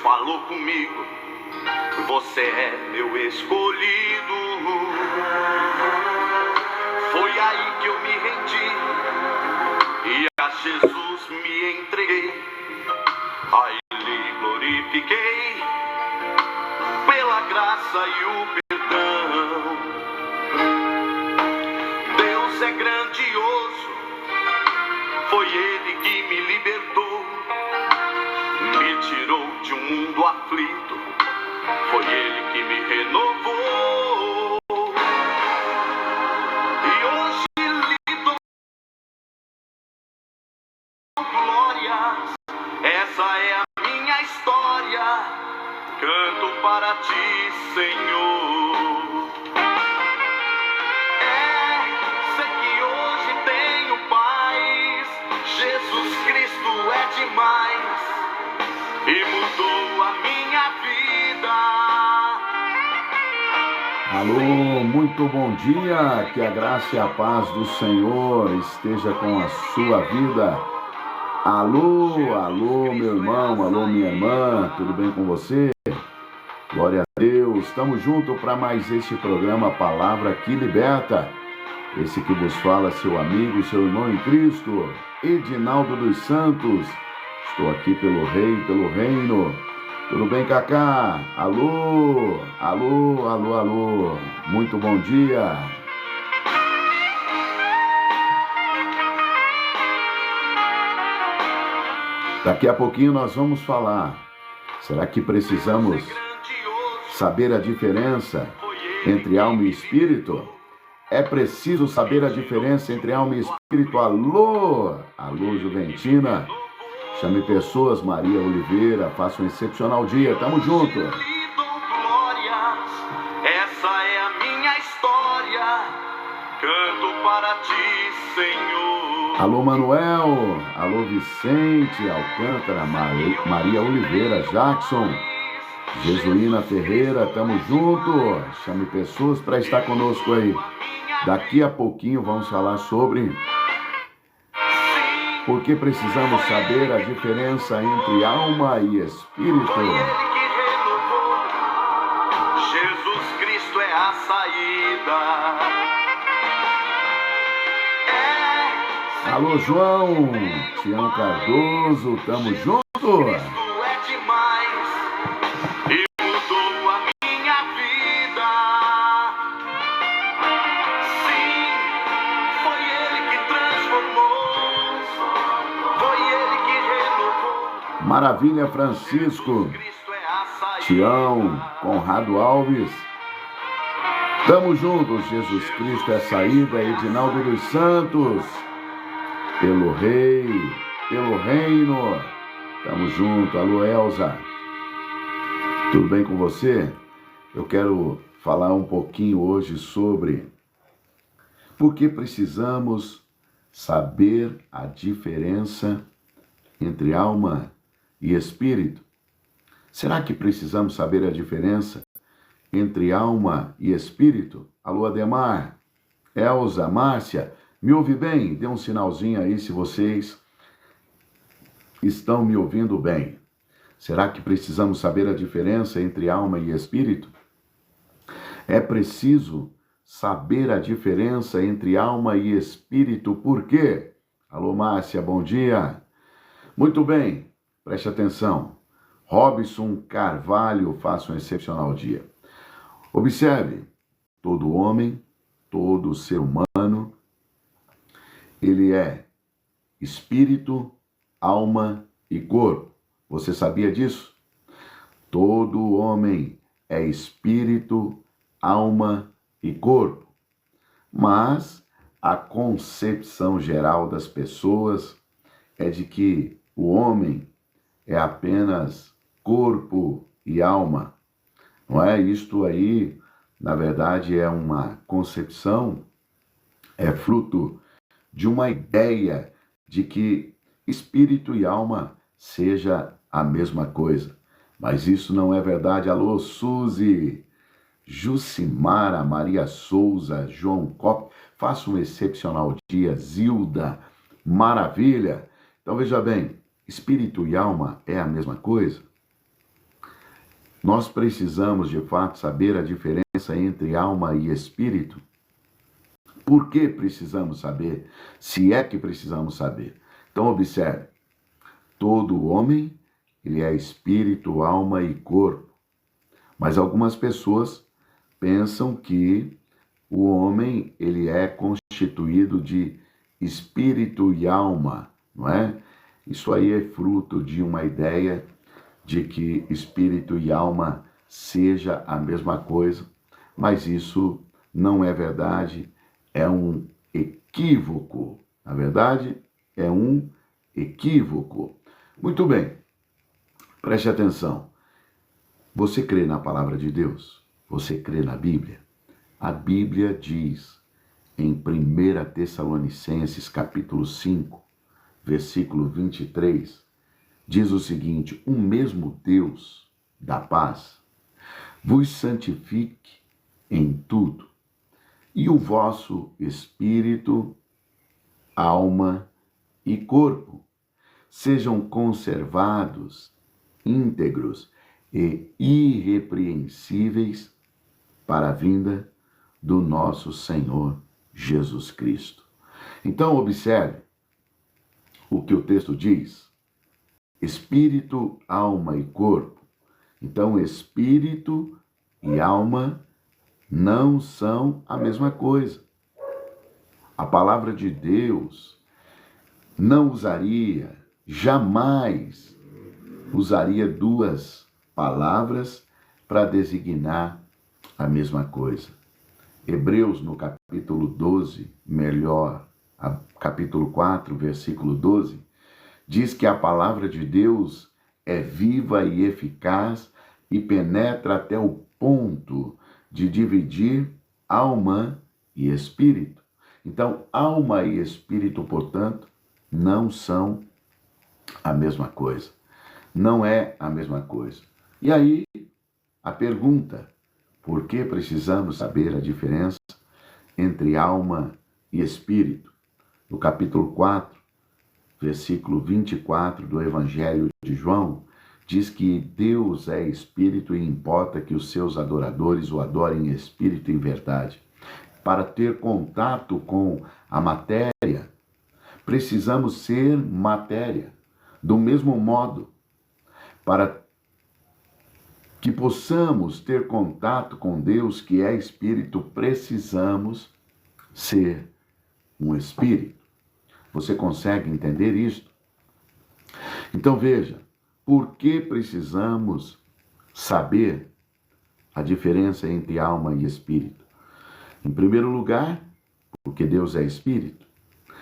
falou comigo: você é meu escolhido. Foi aí que eu me rendi e a Jesus me entreguei. A Ele glorifiquei pela graça e o perdão. Deus é grandioso, foi Ele que me libertou, me tirou de um mundo aflito, foi Ele que me renovou. E hoje lhe dou glórias, essa é a minha história, canto para ti, Senhor. Sei que hoje tenho paz, Jesus Cristo é demais e mudou a minha vida. Alô, muito bom dia, que a graça e a paz do Senhor esteja com a sua vida. Alô, meu irmão, alô, minha irmã, tudo bem com você? Glória a Deus, estamos juntos para mais este programa Palavra que Liberta. Esse que vos fala, seu amigo, seu irmão em Cristo, Edinaldo dos Santos. Estou aqui pelo Rei, pelo Reino. Tudo bem, Cacá? Alô, muito bom dia. Daqui a pouquinho nós vamos falar. Será que precisamos saber a diferença entre alma e espírito? É preciso saber a diferença entre alma e espírito. Alô, Juventina. Chame pessoas, Maria Oliveira, faça um excepcional dia, tamo junto. Essa é a minha história, canto para ti, Senhor. Alô, Manuel, alô, Vicente, Alcântara, Maria Oliveira, Jackson, Jesuína Ferreira, tamo junto. Chame pessoas para estar conosco aí. Daqui a pouquinho vamos falar sobre por que precisamos saber a diferença entre alma e espírito. Foi Ele que renovou, Jesus Cristo é a saída. Alô, João, Tião Cardoso, tamo junto. Cristo é demais e mudou a minha vida. Sim, foi Ele que transformou, foi Ele que renovou. Maravilha, Francisco, Cristo é a saída. Tião, Conrado Alves. Tamo juntos, Jesus Cristo é a saída, Edinaldo dos Santos. Pelo Rei, pelo Reino. Tamo junto. Alô, Elza. Tudo bem com você? Eu quero falar um pouquinho hoje sobre por que precisamos saber a diferença entre alma e espírito. Será que precisamos saber a diferença entre alma e espírito? Alô, Ademar, Elza, Márcia, me ouve bem? Dê um sinalzinho aí se vocês estão me ouvindo bem. Será que precisamos saber a diferença entre alma e espírito? É preciso saber a diferença entre alma e espírito. Por quê? Alô, Márcia, bom dia. Muito bem, preste atenção. Robson Carvalho, faça um excepcional dia. Observe, todo homem, todo ser humano, ele é espírito, alma e corpo. Você sabia disso? Todo homem é espírito, alma e corpo. Mas a concepção geral das pessoas é de que o homem é apenas corpo e alma. Não é? Isto aí, na verdade, é uma concepção, é fruto de uma ideia de que espírito e alma seja a mesma coisa. Mas isso não é verdade. Alô, Suzy, Jucimara, Maria Souza, João Cop, faça um excepcional dia. Zilda, maravilha. Então veja bem, espírito e alma é a mesma coisa? Nós precisamos, de fato, saber a diferença entre alma e espírito. Por que precisamos saber? Se é que precisamos saber. Então, observe. Todo homem, ele é espírito, alma e corpo. Mas algumas pessoas pensam que o homem, ele é constituído de espírito e alma, não é? Isso aí é fruto de uma ideia de que espírito e alma seja a mesma coisa, mas isso não é verdade, é um equívoco. Na verdade, é um equívoco. Muito bem, preste atenção. Você crê na palavra de Deus? Você crê na Bíblia? A Bíblia diz em 1 Tessalonicenses capítulo 5, versículo 23, diz o seguinte: o mesmo Deus da paz vos santifique em tudo, e o vosso espírito, alma e corpo sejam conservados, íntegros e irrepreensíveis para a vinda do nosso Senhor Jesus Cristo. Então, observe o que o texto diz: espírito, alma e corpo. Então, espírito e alma não são a mesma coisa. A palavra de Deus não usaria, jamais usaria duas palavras para designar a mesma coisa. Hebreus, no capítulo 12, capítulo 4, versículo 12, diz que a palavra de Deus é viva e eficaz e penetra até o ponto de dividir alma e espírito. Então, alma e espírito, portanto, não são a mesma coisa. Não é a mesma coisa. E aí, a pergunta: por que precisamos saber a diferença entre alma e espírito? No capítulo 4, versículo 24 do Evangelho de João, diz que Deus é espírito e importa que os seus adoradores o adorem em espírito e em verdade. Para ter contato com a matéria, precisamos ser matéria. Do mesmo modo, para que possamos ter contato com Deus, que é espírito, precisamos ser um espírito. Você consegue entender isto? Então veja, por que precisamos saber a diferença entre alma e espírito? Em primeiro lugar, porque Deus é espírito.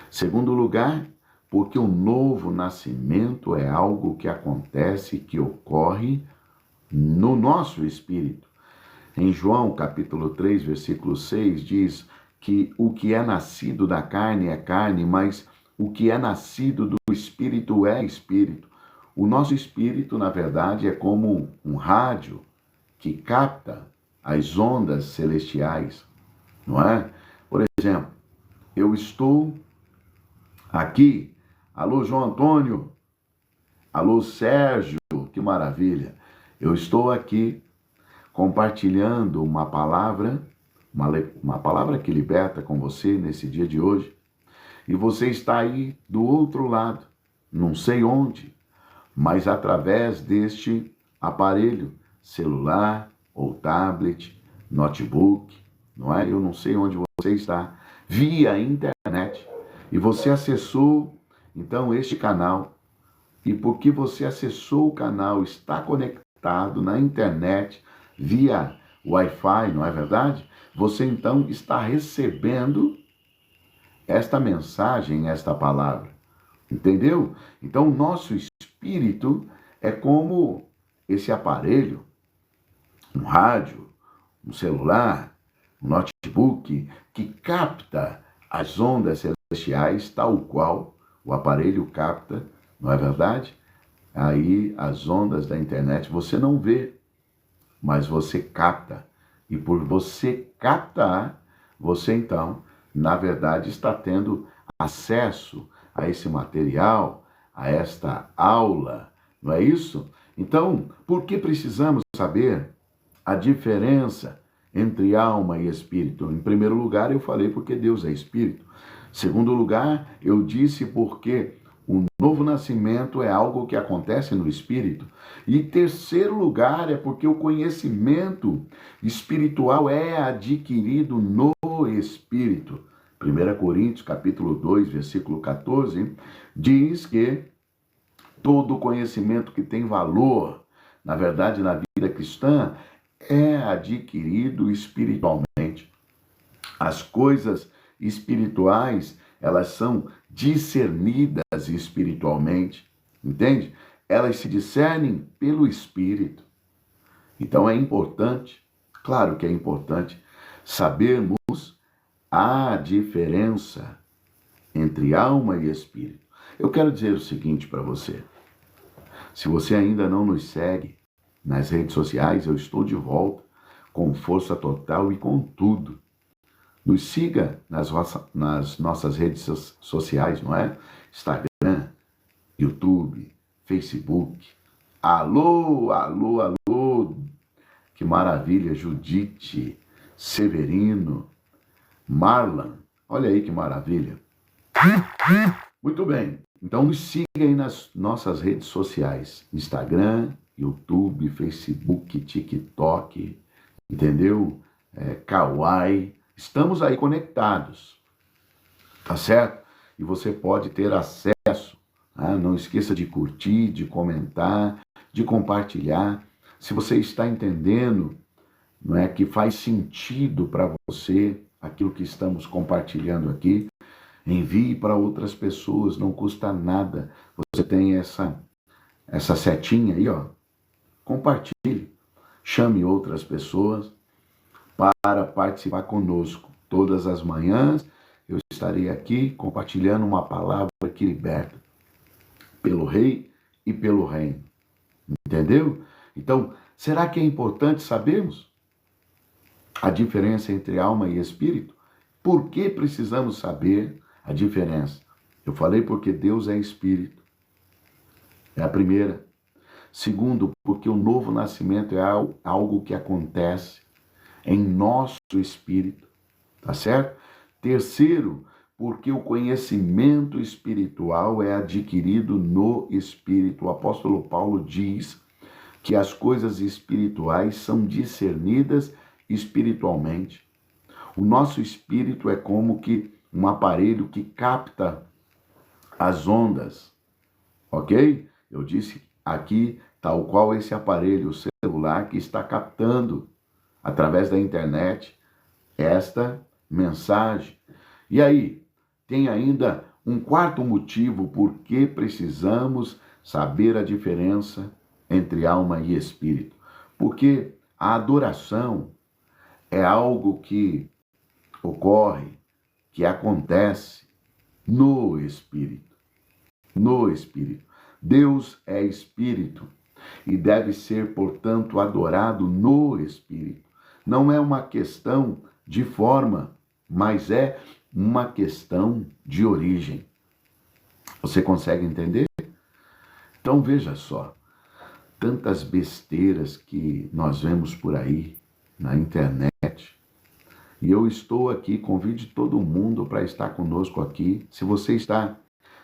Segundo lugar, porque o novo nascimento é algo que acontece, que ocorre no nosso espírito. Em João, capítulo 3, versículo 6, diz que o que é nascido da carne é carne, mas o que é nascido do espírito é espírito. O nosso espírito, na verdade, é como um rádio que capta as ondas celestiais, não é? Por exemplo, eu estou aqui. Alô, João Antônio. Alô, Sérgio. Que maravilha. Eu estou aqui compartilhando uma palavra que liberta com você nesse dia de hoje. E você está aí do outro lado, não sei onde, mas através deste aparelho, celular ou tablet, notebook, não é? Eu não sei onde você está, via internet. E você acessou, então, este canal. E porque você acessou o canal, está conectado na internet, via Wi-Fi, não é verdade? Você, então, está recebendo esta mensagem, esta palavra. Entendeu? Então, o nosso espírito é como esse aparelho, um rádio, um celular, um notebook, que capta as ondas celestiais, tal qual o aparelho capta, não é verdade? Aí, as ondas da internet, você não vê, mas você capta. E por você captar, você, então, na verdade, está tendo acesso a esse material, a esta aula, não é isso? Então, por que precisamos saber a diferença entre alma e espírito? Em primeiro lugar, eu falei porque Deus é espírito. Em segundo lugar, eu disse porque o novo nascimento é algo que acontece no espírito. E terceiro lugar, é porque o conhecimento espiritual é adquirido no espírito. 1 Coríntios, capítulo 2, versículo 14, diz que todo conhecimento que tem valor, na verdade, na vida cristã, é adquirido espiritualmente. As coisas espirituais, elas são discernidas espiritualmente, entende? Elas se discernem pelo Espírito. Então é importante, claro que é importante, sabermos a diferença entre alma e espírito. Eu quero dizer o seguinte para você. Se você ainda não nos segue nas redes sociais, eu estou de volta com força total e com tudo. Nos siga nas nossas redes sociais, não é? Instagram, YouTube, Facebook. Alô, alô, alô. Que maravilha, Judite, Severino, Marlan. Olha aí que maravilha. Muito bem. Então nos siga aí nas nossas redes sociais. Instagram, YouTube, Facebook, TikTok, entendeu? Kawaii. Estamos aí conectados, tá certo? E você pode ter acesso, tá? Não esqueça de curtir, de comentar, de compartilhar. Se você está entendendo, não é, que faz sentido para você aquilo que estamos compartilhando aqui, envie para outras pessoas, não custa nada. Você tem essa setinha aí, ó. Compartilhe, chame outras pessoas para participar conosco. Todas as manhãs eu estarei aqui compartilhando uma palavra que liberta pelo Rei e pelo Reino. Entendeu? Então, será que é importante sabermos a diferença entre alma e espírito? Por que precisamos saber a diferença? Eu falei porque Deus é espírito. É a primeira. Segundo, porque o novo nascimento é algo que acontece em nosso espírito, tá certo? Terceiro, porque o conhecimento espiritual é adquirido no espírito. O apóstolo Paulo diz que as coisas espirituais são discernidas espiritualmente. O nosso espírito é como que um aparelho que capta as ondas, ok? Eu disse aqui, tal qual esse aparelho celular que está captando através da internet esta mensagem. E aí, tem ainda um quarto motivo por que precisamos saber a diferença entre alma e espírito. Porque a adoração é algo que ocorre, que acontece no espírito. No espírito. Deus é espírito e deve ser, portanto, adorado no espírito. Não é uma questão de forma, mas é uma questão de origem. Você consegue entender? Então veja só, tantas besteiras que nós vemos por aí na internet. E eu estou aqui, convide todo mundo para estar conosco aqui. Se você está,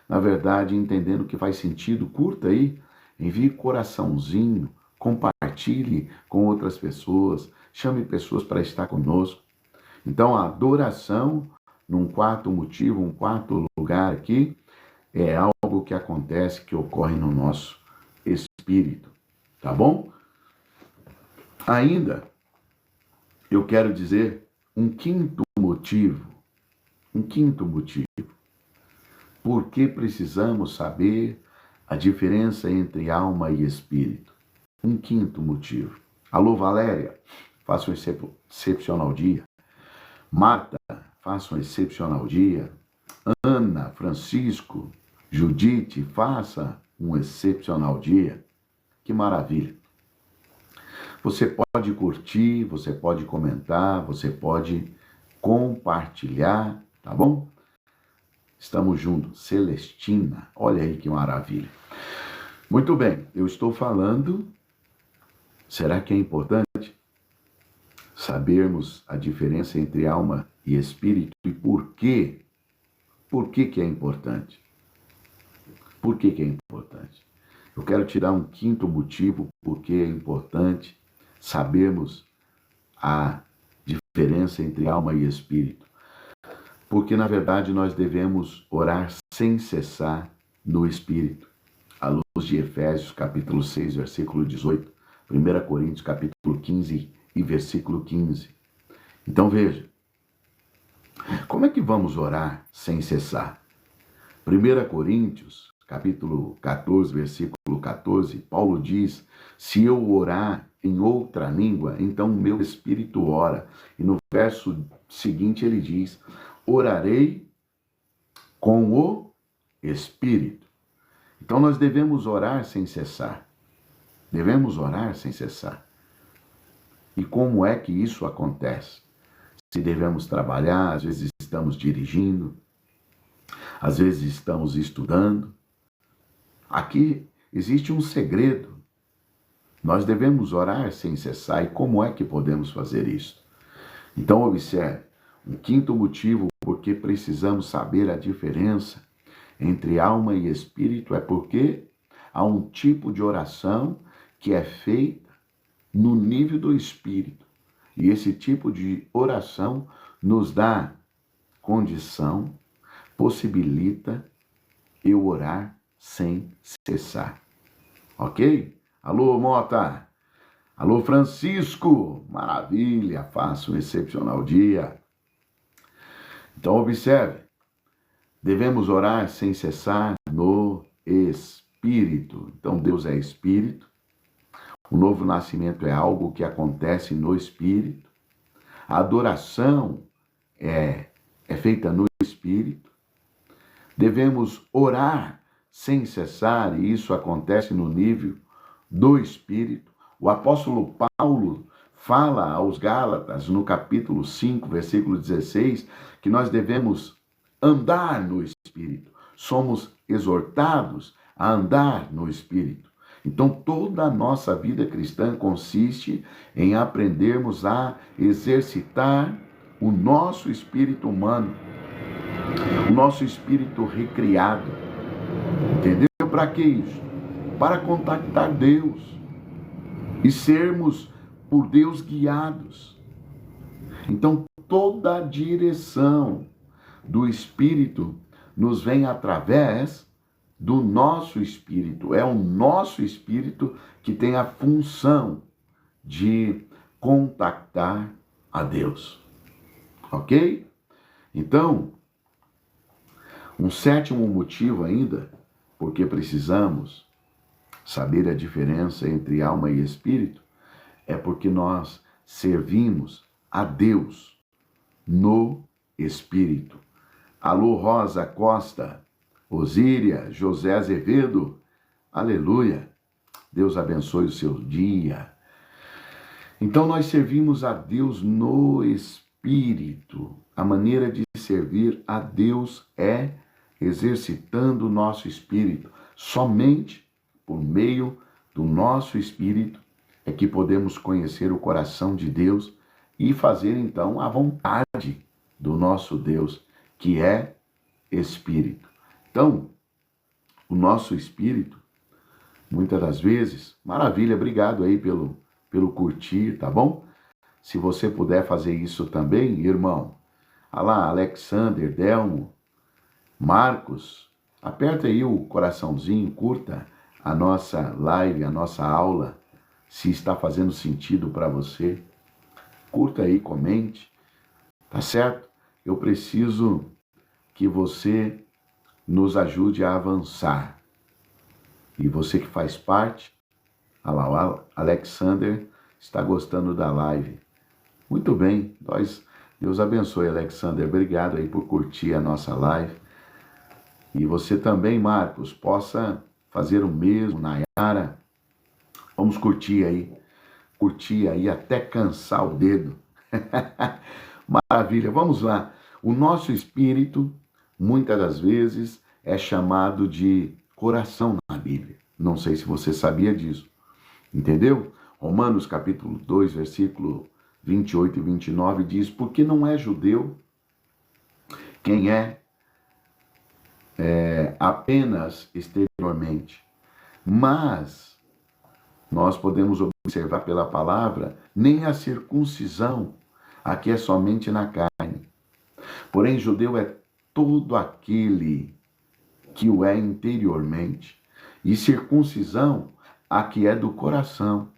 na verdade, entendendo que faz sentido, curta aí, envie coraçãozinho, compartilhe com outras pessoas, chame pessoas para estar conosco. Então, a adoração, num quarto motivo, um quarto lugar aqui, é algo que acontece, que ocorre no nosso espírito, tá bom? Ainda, eu quero dizer um quinto motivo. Por que precisamos saber a diferença entre alma e espírito? Um quinto motivo. Alô, Valéria, faça um excepcional dia. Marta, faça um excepcional dia. Ana, Francisco, Judite, faça um excepcional dia. Que maravilha. Você pode curtir, você pode comentar, você pode compartilhar, tá bom? Estamos juntos. Celestina, olha aí que maravilha. Muito bem, eu estou falando, será que é importante sabermos a diferença entre alma e espírito e por quê? Por que que é importante? Por que que é importante? Eu quero te dar um quinto motivo por que é importante sabermos a diferença entre alma e espírito. Porque, na verdade, nós devemos orar sem cessar no espírito. À luz de Efésios, capítulo 6, versículo 18, 1 Coríntios, capítulo 15 e versículo 15. Então, veja, como é que vamos orar sem cessar? 1 Coríntios, capítulo 14, versículo 14, Paulo diz, se eu orar em outra língua, então o meu espírito ora. E no verso seguinte ele diz, orarei com o espírito. Então nós devemos orar sem cessar. Devemos orar sem cessar. E como é que isso acontece? Se devemos trabalhar, às vezes estamos dirigindo, às vezes estamos estudando. Aqui existe um segredo. Nós devemos orar sem cessar. E como é que podemos fazer isso? Então observe, um quinto motivo porque precisamos saber a diferença entre alma e espírito é porque há um tipo de oração que é feita no nível do espírito. E esse tipo de oração nos dá condição, possibilita eu orar sem cessar. Ok? Alô, Mota! Alô, Francisco! Maravilha! Faça um excepcional dia. Então, observe. Devemos orar sem cessar no Espírito. Então, Deus é Espírito. O novo nascimento é algo que acontece no Espírito. A adoração é feita no Espírito. Devemos orar sem cessar, e isso acontece no nível do Espírito. O apóstolo Paulo fala aos Gálatas, no capítulo 5, versículo 16, que nós devemos andar no Espírito. Somos exortados a andar no Espírito. Então, toda a nossa vida cristã consiste em aprendermos a exercitar o nosso espírito humano, o nosso espírito recriado. Entendeu? Para que isso? Para contactar Deus e sermos por Deus guiados. Então, toda a direção do Espírito nos vem através do nosso espírito. É o nosso espírito que tem a função de contactar a Deus. Ok? Então, um sétimo motivo ainda, porque precisamos saber a diferença entre alma e espírito, é porque nós servimos a Deus no espírito. Alô, Rosa Costa, Osíria, José Azevedo, aleluia, Deus abençoe o seu dia. Então nós servimos a Deus no Espírito. A maneira de servir a Deus é exercitando o nosso espírito. Somente por meio do nosso espírito é que podemos conhecer o coração de Deus e fazer então a vontade do nosso Deus, que é Espírito. Então, o nosso espírito, muitas das vezes, maravilha, obrigado aí pelo curtir, tá bom? Se você puder fazer isso também, irmão, olha lá, Alexander, Delmo, Marcos, aperta aí o coraçãozinho, curta a nossa live, a nossa aula, se está fazendo sentido para você. Curta aí, comente, tá certo? Eu preciso que você nos ajude a avançar. E você que faz parte, olha lá, o Alexander está gostando da live. Muito bem, Deus abençoe, Alexander. Obrigado aí por curtir a nossa live. E você também, Marcos, possa fazer o mesmo, Nayara. Vamos curtir aí até cansar o dedo. Maravilha, vamos lá. O nosso espírito, muitas das vezes, é chamado de coração na Bíblia. Não sei se você sabia disso. Entendeu? Romanos capítulo 2, versículo 28 e 29 diz: porque não é judeu quem é apenas exteriormente, mas nós podemos observar pela palavra, nem a circuncisão, aqui é somente na carne. Porém, judeu é todo aquele que o é interiormente, e circuncisão, a que é do coração,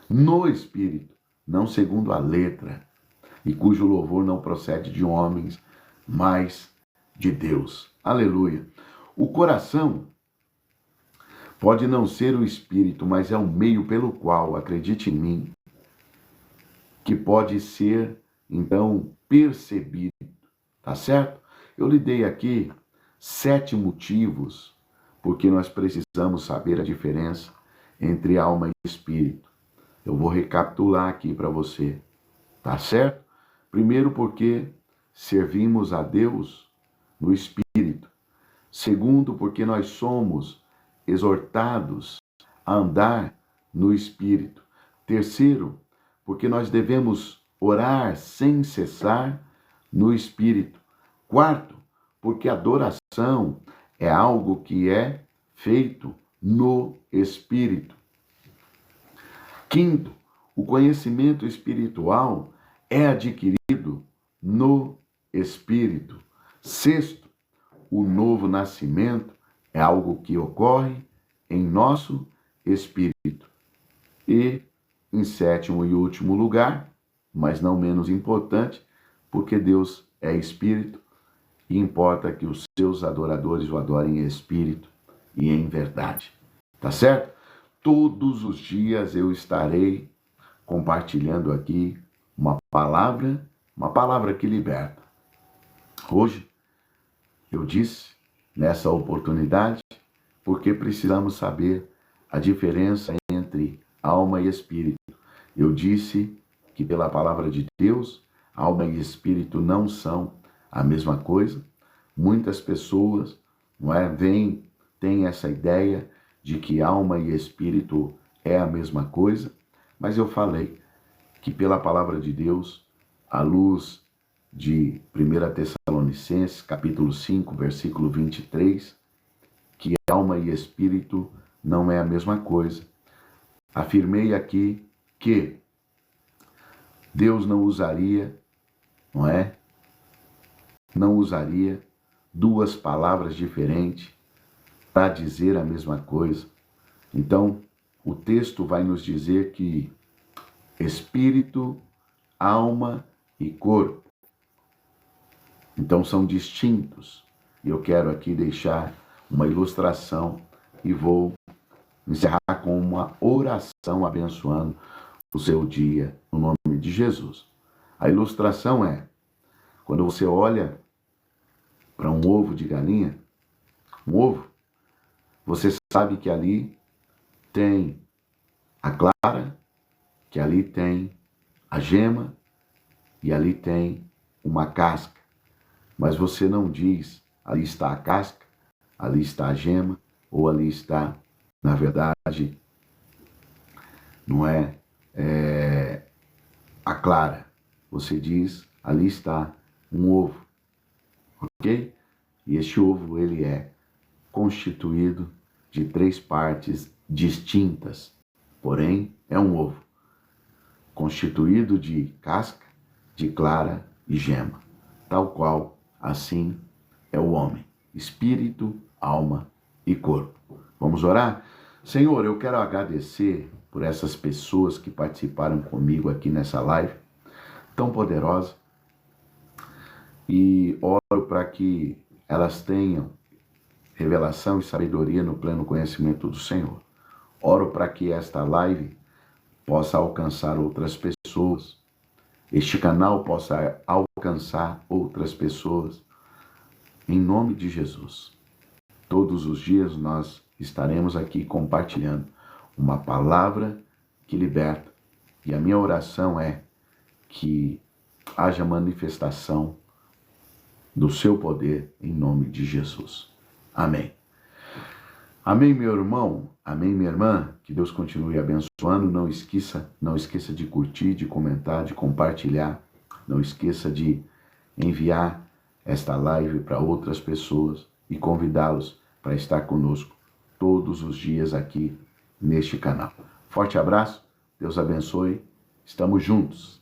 no espírito, não segundo a letra, e cujo louvor não procede de homens, mas de Deus. Aleluia. O coração pode não ser o espírito, mas é o meio pelo qual, acredite em mim, que pode ser, então, percebido. Tá certo? Eu lhe dei aqui 7 motivos porque nós precisamos saber a diferença entre alma e espírito. Eu vou recapitular aqui para você. Tá certo? Primeiro, porque servimos a Deus no espírito. Segundo, porque nós somos exortados a andar no espírito. Terceiro, porque nós devemos orar sem cessar no espírito. Quarto, porque a adoração é algo que é feito no espírito. Quinto, o conhecimento espiritual é adquirido no espírito. Sexto, o novo nascimento é algo que ocorre em nosso espírito. E, em sétimo e último lugar, mas não menos importante, porque Deus é espírito e importa que os seus adoradores o adorem em espírito e em verdade. Tá certo? Todos os dias eu estarei compartilhando aqui uma palavra que liberta. Hoje, eu disse, nessa oportunidade, porque precisamos saber a diferença entre alma e espírito. Eu disse que pela palavra de Deus, alma e espírito não são a mesma coisa. Muitas pessoas, têm essa ideia de que alma e espírito é a mesma coisa, mas eu falei que pela palavra de Deus, à luz de 1 Tessalonicenses, capítulo 5, versículo 23, que alma e espírito não é a mesma coisa. Afirmei aqui que Deus não usaria duas palavras diferentes para dizer a mesma coisa. Então, o texto vai nos dizer que espírito, alma e corpo, então são distintos. E eu quero aqui deixar uma ilustração e vou encerrar com uma oração abençoando o seu dia no nome de Jesus. A ilustração é, quando você olha para um ovo de galinha, você sabe que ali tem a clara, que ali tem a gema e ali tem uma casca. Mas você não diz, ali está a casca, ali está a gema, ou ali está, na verdade, não é a clara. Você diz, ali está um ovo, ok? E este ovo, ele é constituído de 3 partes distintas, porém é um ovo, constituído de casca, de clara e gema, tal qual, assim, é o homem, espírito, alma e corpo. Vamos orar? Senhor, eu quero agradecer por essas pessoas que participaram comigo aqui nessa live, tão poderosa, e oro para que elas tenham revelação e sabedoria no pleno conhecimento do Senhor. Oro para que esta live possa alcançar outras pessoas, este canal possa alcançar outras pessoas, em nome de Jesus. Todos os dias nós estaremos aqui compartilhando uma palavra que liberta, e a minha oração é que haja manifestação do seu poder em nome de Jesus. Amém. Amém, meu irmão? Amém, minha irmã? Que Deus continue abençoando. Não esqueça de curtir, de comentar, de compartilhar. Não esqueça de enviar esta live para outras pessoas e convidá-los para estar conosco todos os dias aqui neste canal. Forte abraço, Deus abençoe, estamos juntos.